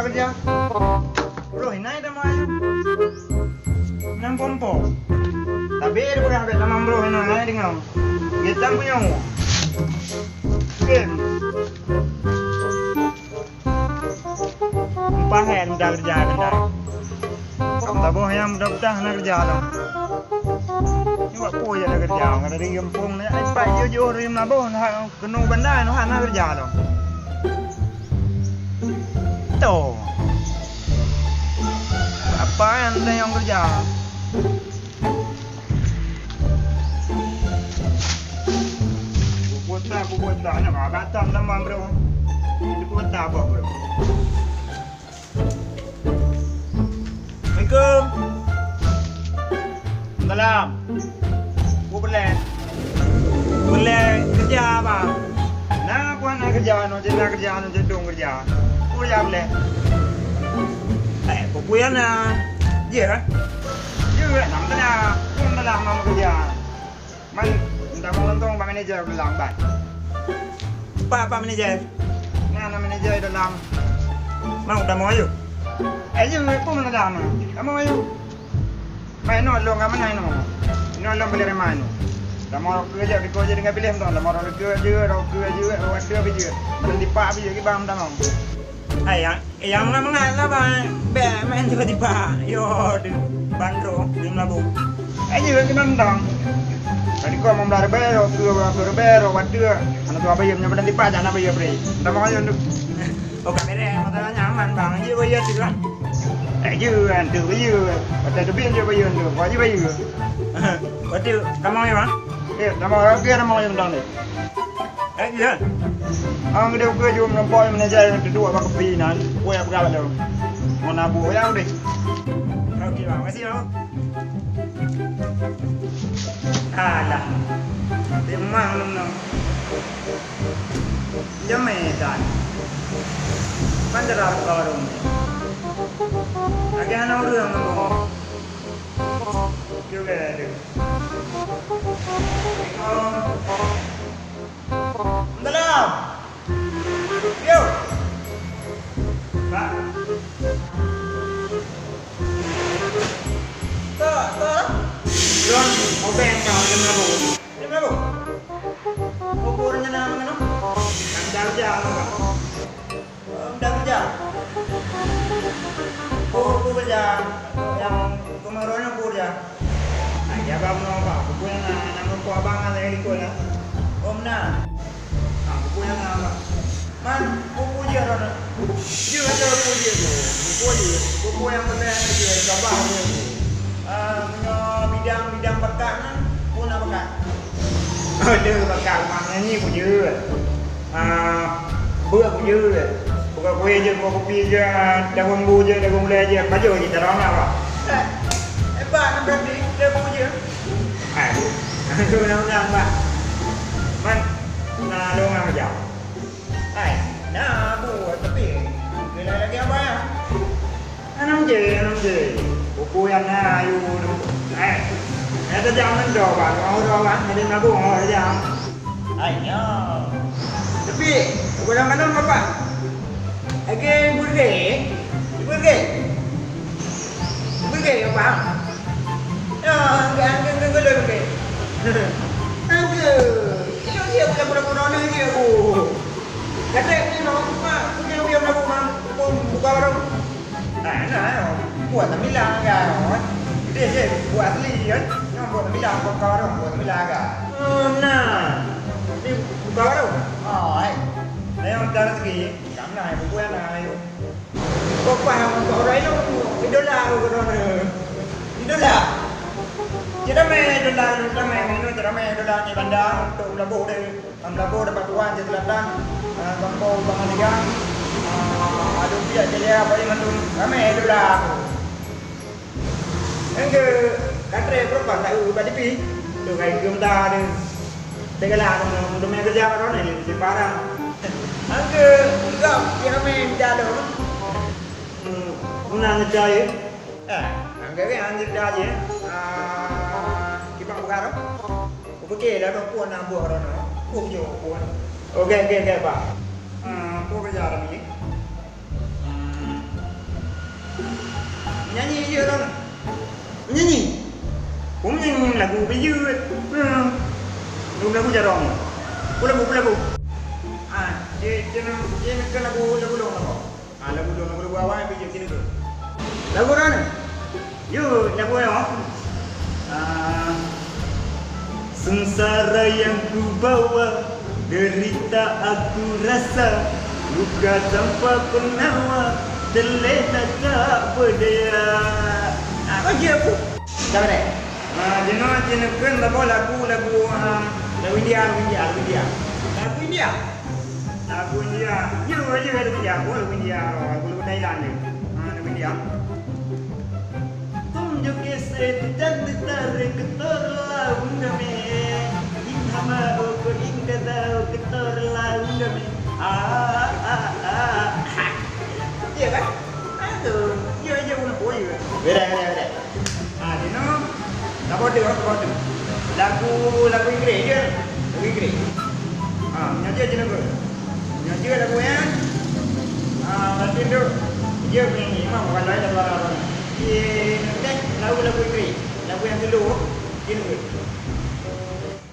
kerja. Loh, ini dah mau. Nang pompo. Tapi dia bukan habis sama bro ini dengan. Kita punya uang. Oke. Pahen dah kerja dah. Kamu tak boleh yang mudah-mudah nak kerja dong. Ini buat apa je nak kerja? Kalau di kampung ni, apa jujur rim lah boh, kena bandar nak kerja dong. Tuh. Apa yang kerja? Buat tak nak batam nama bro. Itu buat tak apa bro. Assalamualaikum. Salam. Aku boleh kerja apa? Nah, aku nak kerja, nak jadung kerja. Aku kerja boleh. Aku yang nak, je, nama dalam nama kerja. Man, minta mengontrol Pak Manager dalam ban. Pak Manager, nama manager dalam. Mau dah mau ayo. Ayo, aku mana dah mana? Kamu ayo. Main no long kamu main no. No long beli mana? Dah mau kerja di kerja dengan pilih tu. Dah mau kerja, waktu kerja. Berhenti pak kerja kita bang dah mau. Yang nak mengalah bang, main tiba-tiba, yo di bandro, di Melabu. Ayo kita nendang. Tadi kau mau belajar bero, waktu anak tua bayi punya berhenti pak, jangan bayi beri. Dah mau ayo untuk. Oh kamera, mata nyaman bang, ayo bayi tu kan. Ayo, antu bayi, mata tu biar bayi tu, bayi bayi. Waktu kamu ayo bang? Dah mau biar mau ayo nendang ni. Ayo. Ang dia kerja menempat manager yang kedua pakai pinan, boleh berapa dah? Mau nabu ya udah. Okey bang, makasih bang. Alah, memang nong. Jamedan. Panjara karung. Agak anak orang ngomong. Juga ada. Dalam. Yo. Pak. Tak. John, mau beng kau jam berapa? Ukurnya nama mana? Dah kerja. Aku kerja yang kemarin aku kerja. Ya bang apa? Aku yang nama aku abang ada yang ikut lah. Om na. Aku yang apa? Man, aku je orang. Dia ada aku je tu. Aku yang mana je coba je. Bidang bakat kan, pun apa bakat? Ada bakat maknanya ni aku je. Buat aku je. Bukan kue je, bukan kopi je, daun bu je, daun mulai je, baju je tak orang apa. Hebat nak berarti dia bu je. Itu nak pak. Man, nak dong aja. Nak bu tapi bila lagi apa ya? Anam je. Buku yang ayu tu. Ada jangan doa pak, orang pak, ada nak bu orang jangan. Ayo. Tapi, bukan mana apa? Again, burger apa? Ang gulo burger. Ilo dia bukan pura-pura ni aku. Kata ni no, punya nak buka warung. Buat tamilang kan. Dia je buat asli kan. Yang buat tamilang buka warung, buat tamilang kan. Nah. Ni buka warung. Ayo cara segi. Này của quen này có vào có đấy nó đô la của nó đô la chỉ đó mẹ đô la nó chỉ đó mẹ đô la như banda untuk labo dapat uang jadi ladang bangko banganigan ada pihak jadi apa yang mandum kami đô la enggak katre berapa tahu badi pi tu kayak gemda ada dengan lah untuk mereka kerja apa nih di barang enggak, yang main jado. Mana jaya? Enggak yang jaya. Kita buka ro. Okey, dah tu puan nak buat ro. Okey, pak. Aku kerja ni. lagu bejut. Lagu jarang. Lagu. Dia nak lagu dong apa? Lagu awal bejut sini tu. Lagu mana? Yo, lagu apa? Sengsara yang ku bawa, derita aku rasa, luka tanpa penawa, terlena tak berdaya. Apa dia aku? Siapa ni? Jenuh kan lagu India. Lagu India. Yo aja lagu India. Lagu Thailand ni. Lagu India. तुम जो कैसे चंद तारे कतर लाऊंगा मैं इन हमारों को इन गदाओं कतर लाऊंगा मैं iya kan? Aduh, iya aja udah boy. Beda. Dino, lagu Inggris je, lagu Inggris. Nyanyi aja lagu. Nyanyi lagu yang, nanti tu dia penyanyi, bukan lain lagu. Lagu Inggris, lagu yang slow, Inggris.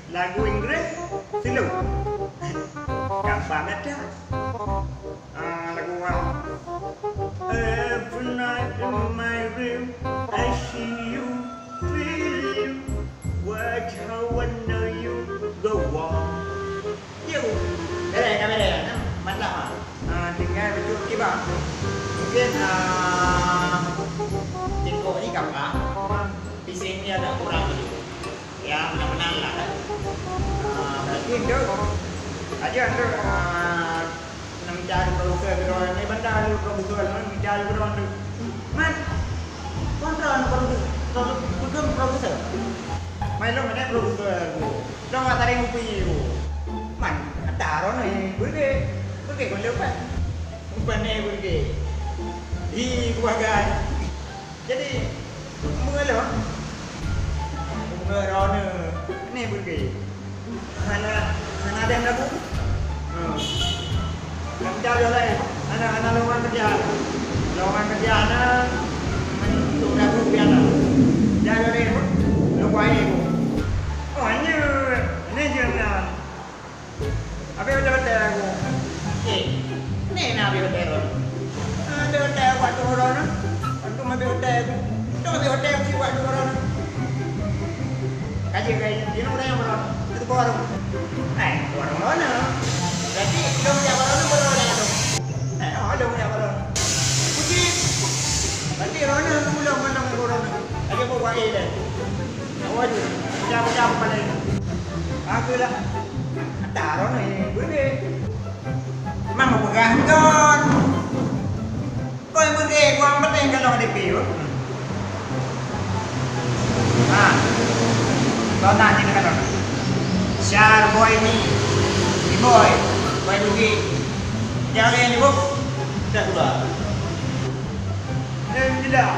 Lagu Inggris, slow. Gampang aja. Lagu every night in my room, I see you, feel you, watch how I know you go on. You, beda, mantap. Tinggal betul kita. Mungkin Tiko ni kapal, bising dia ada kurang tu. Ya, benar-benar lah. Berarti tu, aja tu nak mencari produser kedua ni, bandar lu produser lu mencari kedua tu. Man, kontrol produser. Main lo mana produser tu? Lo nggak tarik upi tu. Man, taruh ni, berke kau lepas. Umpan ni berke. Di keluarga. Jadi mengelola ni berke. Mana ada yang lagu? Yang jauh lain. Anak lowongan kerja anak untuk lagu piano. Jauh lain pun lagu air. Oh ini jangan. Apa yang betul lagu? Ni nak betul. Ada hotel waktu corona. Untuk ambil hotel. Untuk ambil hotel si waktu corona. Kaji dia nak yang berapa? Itu baru. Warung mana? Berarti dia punya warung baru ada tu. Ada punya warung. Puji. Berarti corona belum menang corona. Ada bawa air dah. Waduh, jam pada ini. Aku lah. Taruh ni, boleh. Mama pegang kan. Kau yang boleh, kau yang penting kalau ada piu. Kau nak ni kan? Share boy ni, boy Dugi. Jangan ni buk. Dah keluar. Tidak.